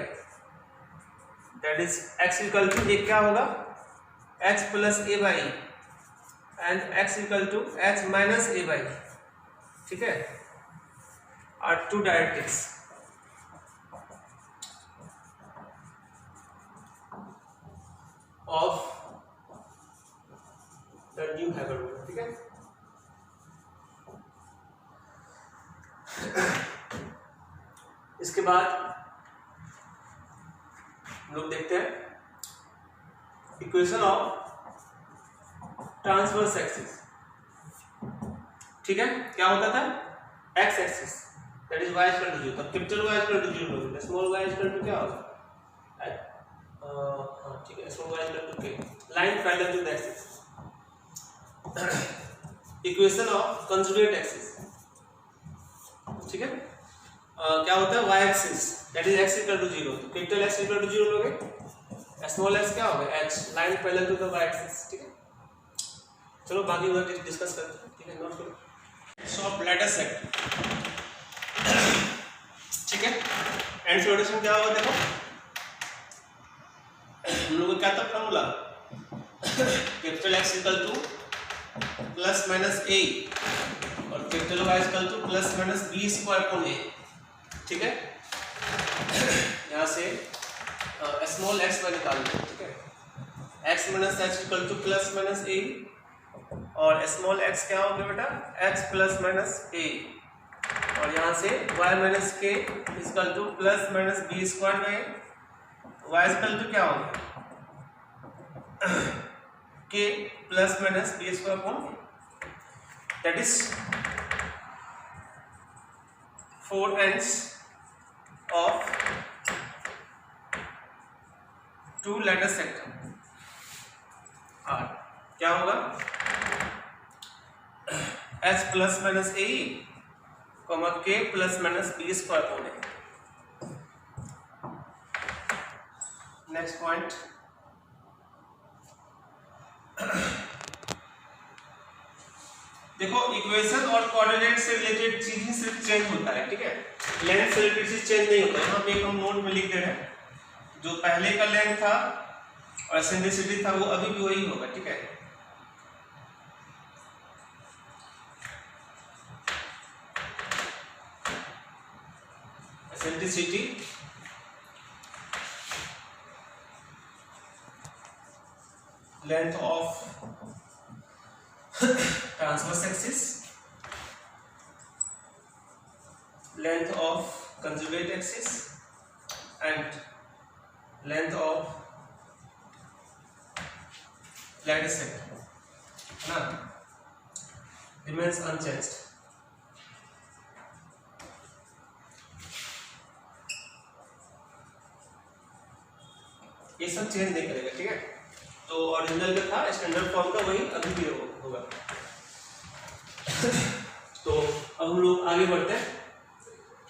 that is x equal to एक क्या होगा h plus a by and x equal to h minus a by, ठीक है। Are two directrix. Of the new hyperbola, ठीक है। इसके बाद हम लोग देखते हैं इक्वेशन ऑफ ट्रांसवर्स एक्सिस, ठीक है। क्या होता था? X axis that is y equal to 0, तब कैपिटल Y इक्वल टू 0 लोगे, स्मॉल y इक्वल टू क्या होगा? हाँ ठीक है, small y equal to k, line parallel to the axis. Equation of conjugate axis, ठीक है। क्या होता है? y axis that is x equal to 0, तो कैपिटल x इक्वल टू 0 लोगे, स्मॉल x क्या होगा? h, line parallel to the y axis, ठीक है। चलो बाकी उधर डिस्कस करते हैं, ठीक है। नोट करो सॉफ्ट लैटिस सेट, ठीक है। एंड सॉल्यूशन क्या होगा? देखो हम लोग को क्या था formula, capital x equal to plus minus a और capital y equal to plus minus b square upon a, ठीक है। यहाँ से स्मॉल x पर निकाल लो, ठीक है। x minus h equal to plus minus a और स्मॉल x क्या होगा बेटा? h प्लस माइनस a और यहाँ से y minus k equal to plus minus b square में y इक्वल टू क्या होगा? k plus minus b square upon that is 4 ends of 2 lattice sector R। क्या होगा? h plus minus a comma k plus minus b square होने। Next point, देखो equation और coordinate से related चीज ही सिर्फ चेंज होता है, ठीक है। लेंथ से रिलेटेड चीज चेंज नहीं होता है। यहाँ पे एक हम नोट में लिख दे रहे हैं, जो पहले का लेंथ था और एसेंट्रिसिटी था वो अभी भी वही होगा, ठीक है। Eccentricity length of transverse axis, length of conjugate axis and length of lattice sector ना remains unchanged। ये सब चेंज नहीं करेगा, ठीक है। तो ओरिजिनल का था स्टैंडर्ड फॉर्म का वही अभी भी होगा। तो अब हम लोग आगे बढ़ते हैं,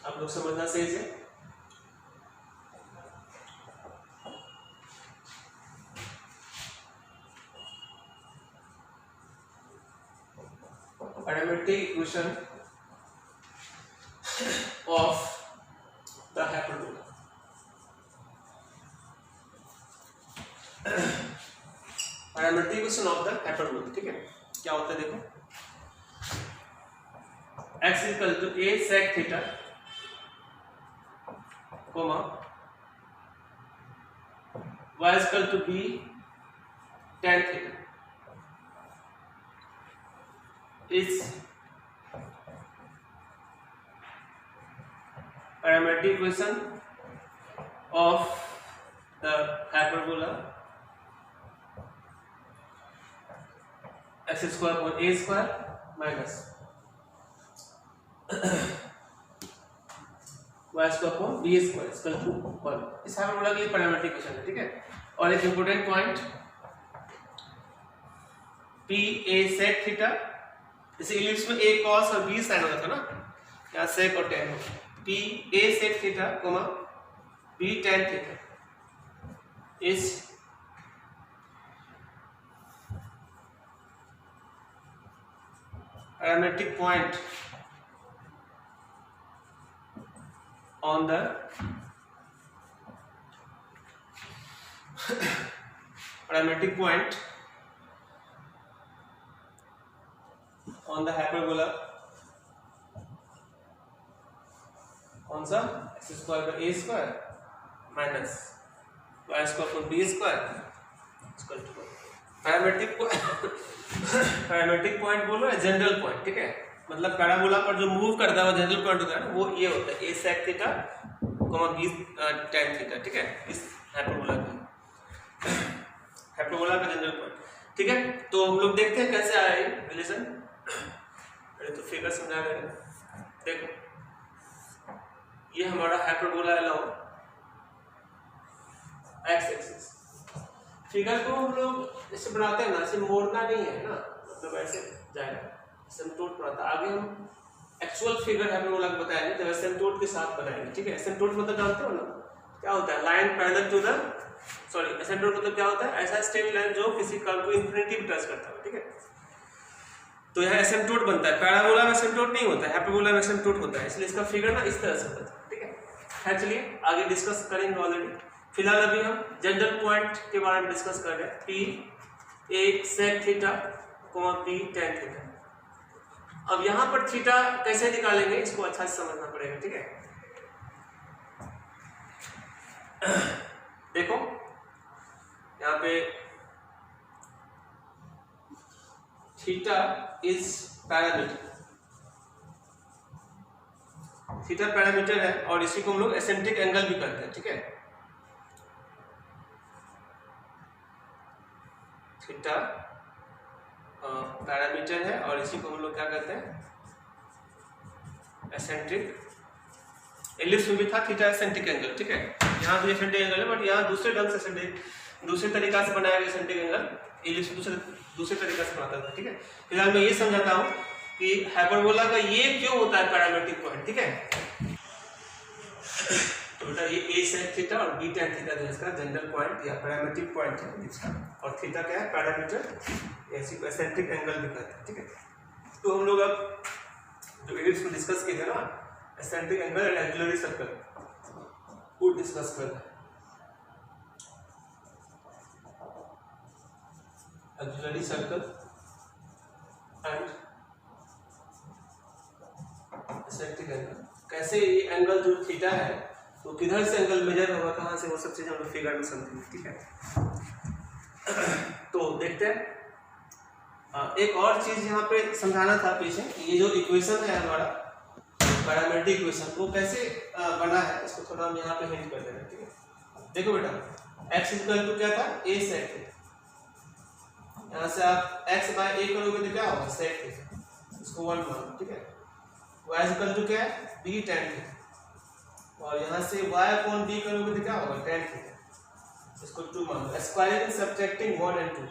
आप लोग समझना सही से। Parametric equation of the hyperbola. Parametric equation of the hyperbola, ठीक है। क्या होता है देखो, x equal to a sec theta comma y equal to b tan theta is parametric equation of the hyperbola x square और a square minus y square upon b square equal to 1। इस hyperbola के लिए parametric equation है, ठीक है। और एक important point p a sec theta, जैसे इलिप्स में a cos और b sin होता था ना, यहाँ sec और tan हो। p a sec theta b tan theta इस parametric point on the parametric point on the hyperbola कौन सा x स्क्वायर का a square minus y square पर b square equal to parametric point बोलो या general point, ठीक है। मतलब पैराबोला पर जो मूव करता है वो जनरल पॉइंट होता है ना, वो ये होता है a sec theta b tan theta, ठीक है। इस हाइपरबोला का जनरल पॉइंट, ठीक है। तो हम लोग देखते हैं कैसे आया ये रिलेशन। पहले तो फिगर समझा रहे हैं। देखो ये हमारा hyperbola along x axis. Figure को हम लोग ऐसे बनाते हैं ना, ऐसे मोड़ना नहीं है ना, मतलब ऐसे जाएगा एसिम्पटोट बनाता। आगे हम एक्चुअल फिगर हाइपरबोला को बताएंगे जब एसिम्पटोट के साथ बनाएंगे, ठीक है। एसिम्पटोट मतलब जानते हो ना क्या होता है? लाइन पैरेलल टू द एसिम्पटोट मतलब क्या होता है? ऐसा स्ट्रेट लाइन जो किसी कर्व को इंफिनिटी पे टच करता है, ठीक है। तो यहाँ एसिम्पटोट बनता है। पैराबोला में एसिम्पटोट नहीं होता है, हाइपरबोला में एसिम्पटोट होता है, इसलिए इसका फिगर ना इस तरह से होता है, ठीक है। खैर चलिए आगे डिस्कस करेंगे ऑलरेडी। फिलहाल अभी हम जनरल पॉइंट के बारे में डिस्कस कर रहे हैं। p a sec theta b tan theta. अब यहां पर थीटा कैसे निकालेंगे इसको अच्छा से समझना पड़ेगा, ठीक है। देखो यहाँ पे theta is parameter, theta parameter है और इसी को हम लोग एसेंट्रिक एंगल भी कहते हैं, ठीक है। थीटा पैरामीटर है और इसी को हम लोग क्या कहते हैं? एसेंट्रिक। एलिप्स में भी था थीटा एसेंट्रिक एंगल, ठीक है। यहाँ भी एसेंट्रिक एंगल है, बट यहाँ दूसरे ढंग से दूसरे तरीका से बनाया गया एसेंट्रिक एंगल। एलिप्स दूसरे तरीका से बनाता था, ठीक है। फिलहाल मैं ये समझाता हूँ कि हाइपरबोला का ये क्यों होता है पैरामीट्रिक पॉइंट, ठीक है। तो बेटा ये a sec थीटा और b tan थीटा जो इसका जनरल पॉइंट या पैरामीट्रिक पॉइंट है इसका, और थीटा क्या है? पैरामीटर, ऐसी को एसेंट्रिक एंगल भी कहते हैं, ठीक है। तो हम लोग अब जो एलिप्स में डिस्कस किए थे ना, eccentric angle and axillary circle, वो डिस्कस कर रहे हैं। Axillary circle and eccentric angle, कैसे ये एंगल जो थीटा है तो किधर से एंगल मेजर होगा, कहाँ से, वो सब चीजें हम लोग फिगर में समझेंगे, ठीक है। तो देखते हैं एक और चीज यहाँ पे समझाना था पीछे, ये जो इक्वेशन है हमारा पैरामीट्रिक इक्वेशन, वो कैसे बना है इसको थोड़ा हम यहाँ पे हिंट कर दे रहे हैं, ठीक है। देखो बेटा x इक्वल टू क्या था? a sec theta. यहाँ से आप x बाय a करोगे तो क्या होगा? sec थीटा, इसको 1 मान, ठीक है। y इक्वल टू क्या है? b tan थीटा, और यहाँ से y अपॉन b करोगे तो क्या होगा? tan थीटा, इसको 2 मान। Squaring subtracting 1 and 2,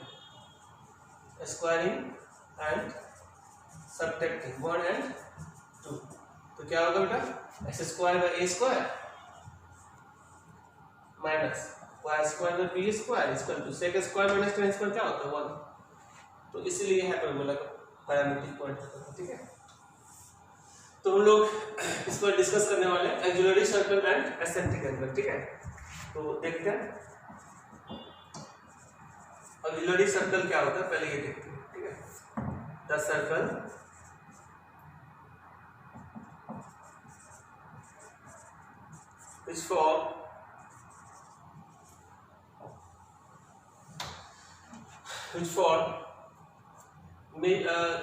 squaring and subtracting 1 and 2, तो क्या होगा बेटा? x square by a square minus y square by b square equal to sec square minus tan square क्या होता है? 1। तो इसलिए हाइपरबोला का पैरामीट्रिक पॉइंट होता है, ठीक है। तो हम लोग इस पर डिस्कस करने वाले हैं axillary circle and eccentric angle, ठीक है। तो देखते हैं एक्सिलरी सर्कल क्या होता है, पहले ये देखते हैं, ठीक है। The circle is for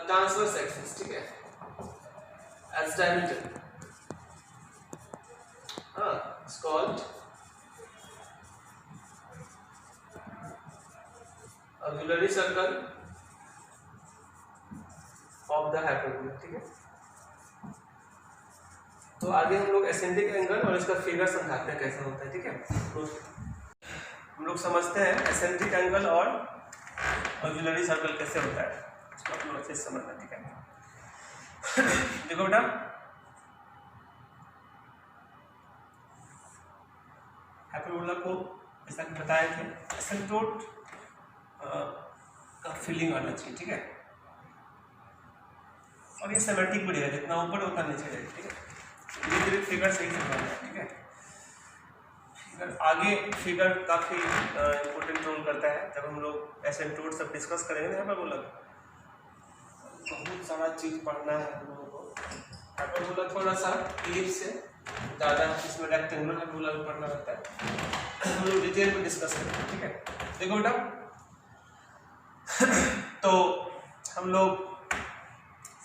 transverse axis, ठीक है, as diameter, it's called auxiliary circle of the hyperbola, ठीक है। तो आगे हम लोग एसेंडिक एंगल और इसका फिगर समझाते हैं कैसा होता है, ठीक है। तो हम लोग समझते हैं एसेंडिक एंगल और ऑक्सिलरी सर्कल कैसे होता है, इसको आप लोग अच्छे से समझना, ठीक है। देखो बेटा, हाइपरबोला को जैसा कि बताए थे एसिम्पटोट का फीलिंग आना चाहिए, ठीक है। और ये सिमेट्रिक बढ़ेगा, जितना ऊपर उतना नीचे जाएगा, ठीक है। धीरे धीरे फिगर सही समझना है, ठीक है। फिगर आगे फिगर काफ़ी इम्पोर्टेंट रोल करता है जब हम लोग एसिम्पटोट सब डिस्कस करेंगे ना हाइपरबोला, बहुत सारा चीज़ पढ़ना है हम लोगों को। हाइपरबोला थोड़ा सा इलिप्स से ज़्यादा, इसमें रेक्टेंगुलर हाइपरबोला भी पढ़ना रहता है, हम लोग डिटेल में डिस्कस करेंगे, ठीक है। देखो बेटा, तो हम लोग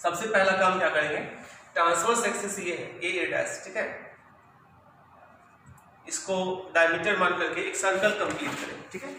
सबसे पहला काम क्या करेंगे, ट्रांसवर्स एक्सिस ये है ए डैश, ठीक है। इसको डायमीटर मान करके एक सर्कल कंप्लीट करेंगे, ठीक है।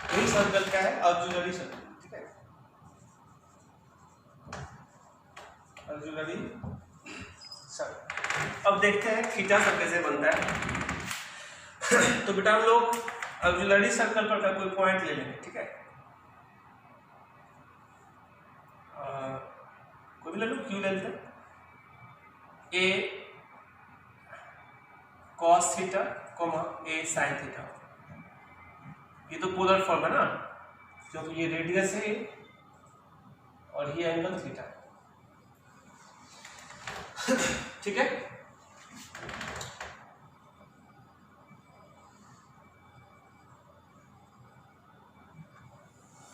यही सर्कल क्या है, ऑक्सिलरी सर्कल, ठीक है। Auxiliary circle. अब देखते हैं थीटा सब कैसे बनता है। तो बेटा हम लोग ऑक्सिलरी सर्कल पर का कोई पॉइंट ले लेंगे, ठीक है। कोई भी ले लो, क्यू ले लेते हैं। ए कॉस थीटा कोमा ए साइन थीटा, ये तो पोलर फॉर्म है ना, क्योंकि ये रेडियस है और ये एंगल थीटा, ठीक है।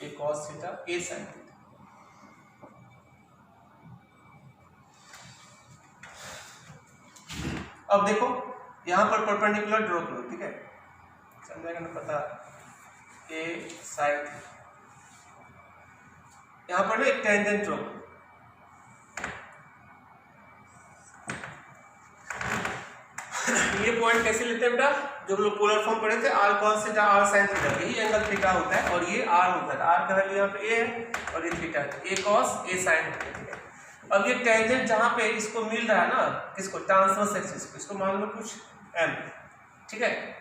ए cos theta a sin theta. अब देखो यहां पर परपेंडिकुलर ड्रॉ करो, ठीक है, समझेगा ना, पता ए साइन, यहां पर ना एक टेंजेंट ड्रॉ करो। ये पॉइंट कैसे लेते हैं बेटा, जो हम लोग पोलर फॉर्म पढ़े थे, r cos theta r sine theta, यही एंगल थीटा होता है और ये आर होता है। आर का वैल्यू यहाँ पे ए है और ये थीटा है, ए कॉस ए साइन, ठीक है। अब ये टेंजेंट जहां पे इसको मिल रहा है ना, किसको, ट्रांसवर्स एक्सिस को, इसको मान लो कुछ एम, ठीक है।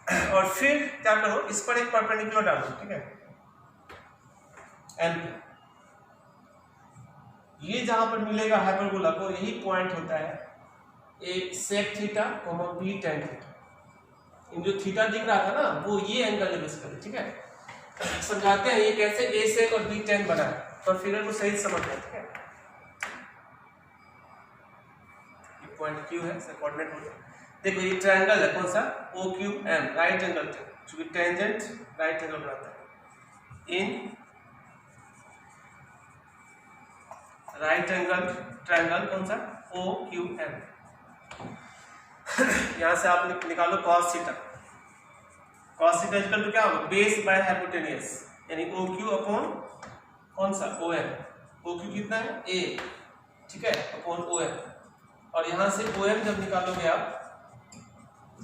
और फिर क्या करो, इस पर एक परपेंडिकुलर डालो, ठीक है, एम। ये जहां पर मिलेगा हाइपरबोला को, यही पॉइंट होता है A sec theta comma B tan theta. इन जो थीटा दिख रहा था ना, वो ये एंगल है बेसिकली, ठीक है। समझाते हैं ये कैसे ए सेक और बी टेन बना है, तो फिगर को सही समझ लें, ठीक है। ये पॉइंट क्यू है, इसका कोऑर्डिनेट हो गया। देखो ये ट्रायंगल है, कौन सा, O Q M, right angle थे, क्योंकि टेंजेंट राइट एंगल बनाता है। इन राइट एंगल ट्रायंगल कौन सा, ओ क्यू एम। यहां से आप निकालो cos theta, cos theta equal to क्या होगा, बेस बाय हाइपोटेनियस, यानी ओ क्यू अपॉन कौन सा, ओ एम। ओ क्यू कितना है, ए, ठीक है, अपॉन ओ एम। और यहां से ओ एम जब निकालोगे आप,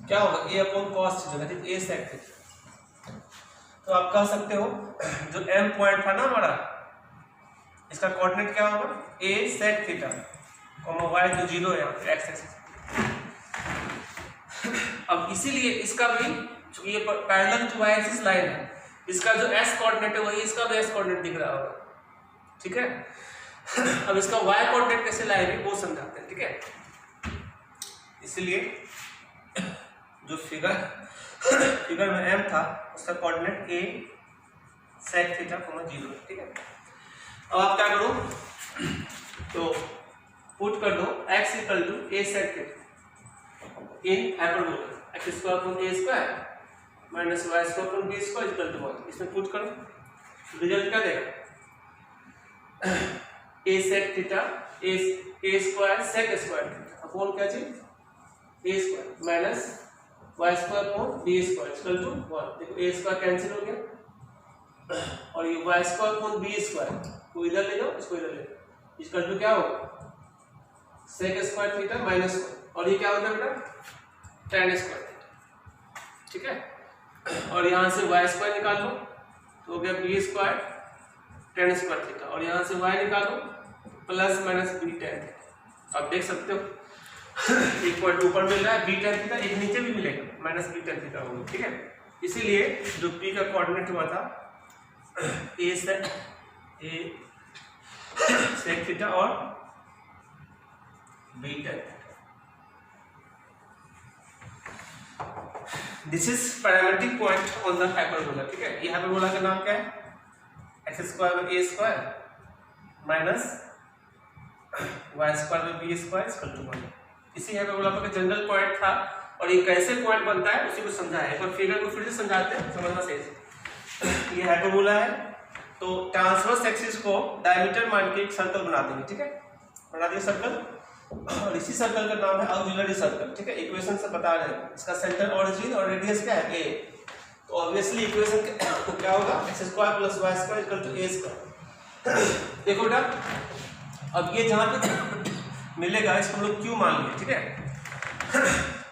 क्या होगा, A upon cos theta, that is A sec theta. तो आप कह सकते हो जो एम पॉइंट था ना हमारा, इसका कोऑर्डिनेट क्या होगा, ए सेक थीटा, वाई जो 0 है यहाँ पे एक्स एक्सिस। अब इसीलिए इसका भी, चूंकि ये parallel to y axis line है, इसका जो एस कोऑर्डिनेट है वही इसका भी एस कोऑर्डिनेट दिख रहा होगा, ठीक है। अब इसका वाई कोऑर्डिनेट कैसे लाएंगे वो समझाते हैं, ठीक है। इसलिए जो फिगर में एम था, उसका कोऑर्डिनेट ए सेक थीटा कोमा 0, ठीक है। अब आप क्या करो, तो पुट कर दो x equal to A sec theta in hyperbola, x square upon a square minus y square upon b square equal to 1। इसमें पुट करो, रिजल्ट क्या देगा, A sec theta A square sec square theta upon क्या चीज A square minus Y square upon B square equal to 1। देखो A square cancel हो गया और ये Y square upon B square को इधर ले जाओ, इसको इधर ले जाओ, इक्वल टू क्या होगा सेक स्क्वायर थीटा माइनस 1 और ये क्या होता है बेटा tan स्क्वायर थीटा, ठीक है। और यहाँ से वाई स्क्वायर निकाल लो तो हो गया b square tan square theta और यहाँ से वाई निकालो plus minus b tan theta. आप देख सकते हो एक पॉइंट ऊपर मिल रहा है बी tan थीटा, एक नीचे भी मिलेगा माइनस बी tan थीटा होगा, ठीक है। इसीलिए जो पी का कोऑर्डिनेट हुआ था ए सेक थीटा और b tan theta. This is parametric point on the hyperbola, ठीक है। ये हाइपरबोला का नाम क्या है x square a square minus Y square b square equal to 1। इसी हाइपरबोला का जनरल पॉइंट था और ये कैसे पॉइंट बनता है उसी को समझाया है। एक बार फिगर को फिर से समझाते हैं, समझना सही से। ये हाइपरबोला है तो ट्रांसवर्स एक्सिस को डायमीटर मान के एक सर्कल बना देंगे, ठीक है। बना दिए सर्कल और इसी सर्कल का नाम है ऑक्सिलरी सर्कल, ठीक है। इक्वेशन से बता रहे हैं इसका सेंटर ओरिजिन और रेडियस क्या है a। तो ऑब्वियसली इक्वेशन क्या होगा x square plus y square equal to a square. देखो बेटा अब ये जहां पे मिलेगा इसको हम लोग क्यू मान लेंगे, ठीक है।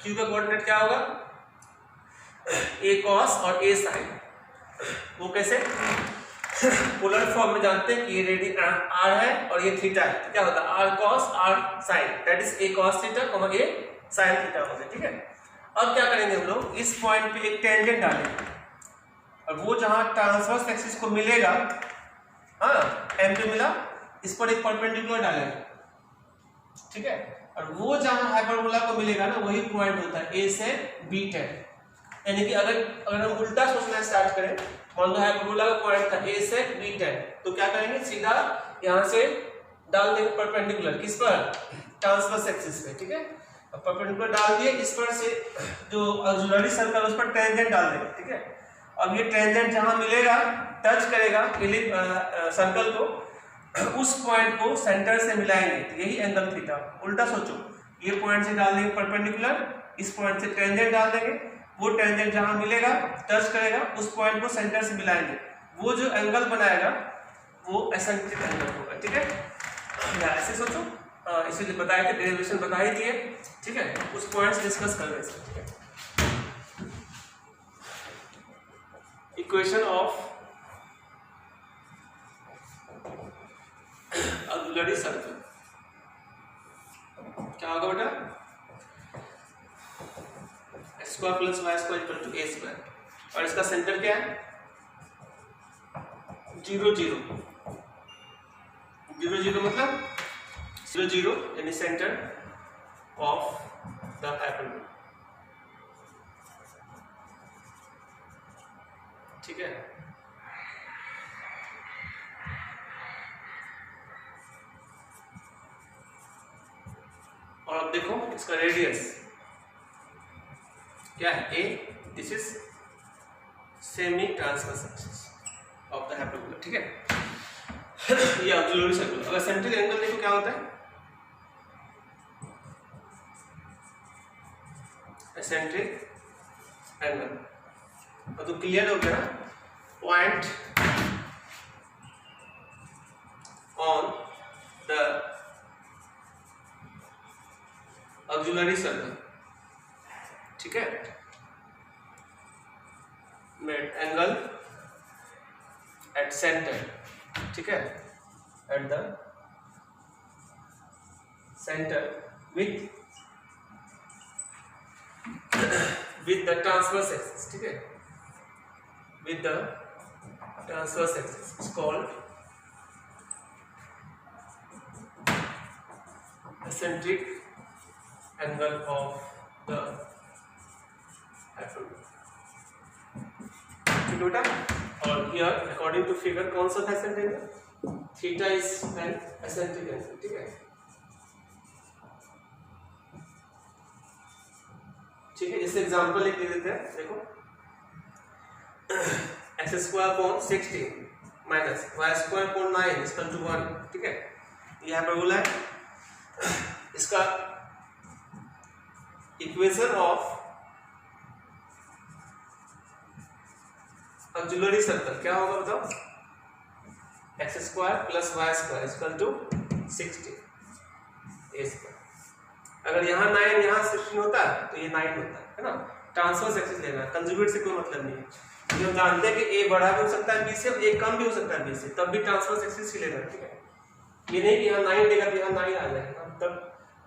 क्यू का कोऑर्डिनेट क्या होगा ए कॉस और ए साइन। वो कैसे पोलर फॉर्म में जानते हैं कि ये रेडियस आर है और ये थीटा है, तो क्या होता है R cos R sin that is a cos theta a sin theta होगा, ठीक है। अब क्या करेंगे हम लोग इस पॉइंट पे एक टेंजेंट डालेंगे और वो जहां ट्रांसवर्स एक्सिस को मिलेगा, हाँ एम पे मिला, इस पर एक परपेंडिकुलर डालेंगे, ठीक है। और वो जहां हाइपरबोला को मिलेगा ना वही पॉइंट होता है ए से बी tan। यानी कि अगर हम उल्टा सोचना स्टार्ट करें, मान लो हाइपरबोला का पॉइंट था ए से बी tan, तो क्या करेंगे सीधा यहां से डाल देंगे परपेंडिकुलर किस पर ट्रांसवर्स एक्सिस पे, ठीक है। अब परपेंडिकुलर डाल दिए, इस पर से जो ऑक्सिलरी सर्कल उस पर टेंजेंट डाल देंगे, ठीक है। अब ये टेंजेंट जहां मिलेगा टच करेगा सर्कल को, उस पॉइंट को सेंटर से मिलाएंगे, तो यही एंगल थीटा। उल्टा सोचो, ये पॉइंट से डाल देंगे परपेंडिकुलर, इस पॉइंट से टेंजेंट डाल देंगे, वो टेंजेंट जहां मिलेगा टच करेगा उस पॉइंट को सेंटर से मिलाएंगे, वो जो एंगल बनाएगा वो एसेंट्रिक एंगल होगा, ठीक है। या ऐसे सोचो, इसीलिए बताया कि डेरिवेशन बता ही दिए, ठीक है। उस पॉइंट से डिस्कस कर रहे हैं, ठीक है। इक्वेशन ऑफ ऑक्सिलरी सर्कल क्या होगा बेटा x square plus y square equal to a square और इसका सेंटर क्या है 0 0 0 0 मतलब 0 0 यानी सेंटर ऑफ द हाइपरबोला, ठीक है। और अब देखो इसका रेडियस क्या है a, this is semi transverse axis of the hyperbola, ठीक है। ये ऑक्सिलरी सर्कल। अगर सेंट्रिक एंगल देखो क्या होता है एसेंट्रिक एंगल, और तो क्लियर हो गया point on the auxiliary circle, ठीक है। मेड एंगल एट सेंटर, ठीक है, at the centre with the transverse axis, ठीक है, with the transverse axis is called eccentric angle of the hyperbola, ठीक है बेटा। और here according to figure कौन सा था eccentric angle, theta is an eccentric angle, ठीक है, ठीक है। इस एग्जांपल एक दे देते हैं, देखो x square upon 16 minus Y square upon 9 equal to 1, ठीक है। ये हाइपरबोला है, इसका इक्वेशन ऑफ ऑक्सिलरी सर्कल क्या होगा बताओ? X square plus y square equal to 60 a square. अगर यहाँ 9 यहाँ 16 होता तो ये 9 होता है ना। ट्रांसवर्स एक्सिस लेना है, कंजुगेट से कोई मतलब नहीं है, क्योंकि हम जानते हैं कि ए बड़ा भी हो सकता है बी से, ए कम भी हो सकता है बी से, तब भी ट्रांसवर्स एक्सिस ही लेना है, ठीक है। ये नहीं कि यहाँ 9 देगा तो यहाँ 9 आ जाएगा, तब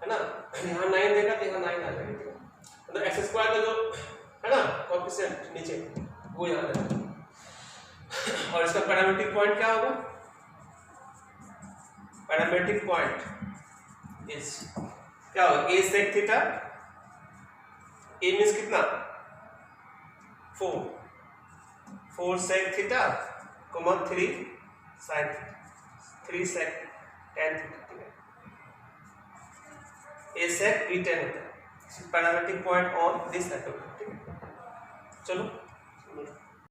है ना, यहाँ 9 देगा तो यहाँ 9 आ जाएगा, मतलब एक्स स्क्वायर का जो है ना कोएफिशिएंट नीचे वो यहाँ रहेगा। और इसका पैरामीट्रिक पॉइंट क्या होगा? पैरामीट्रिक पॉइंट इज क्या होगा? ए सेक थीटा, ए मींस कितना 4 सेक थीटा, 3 sin 3 सेक tan थीटा, ठीक है। ए सेक b tan होता है, parametric point on this hyperbola, ठीक है। चलो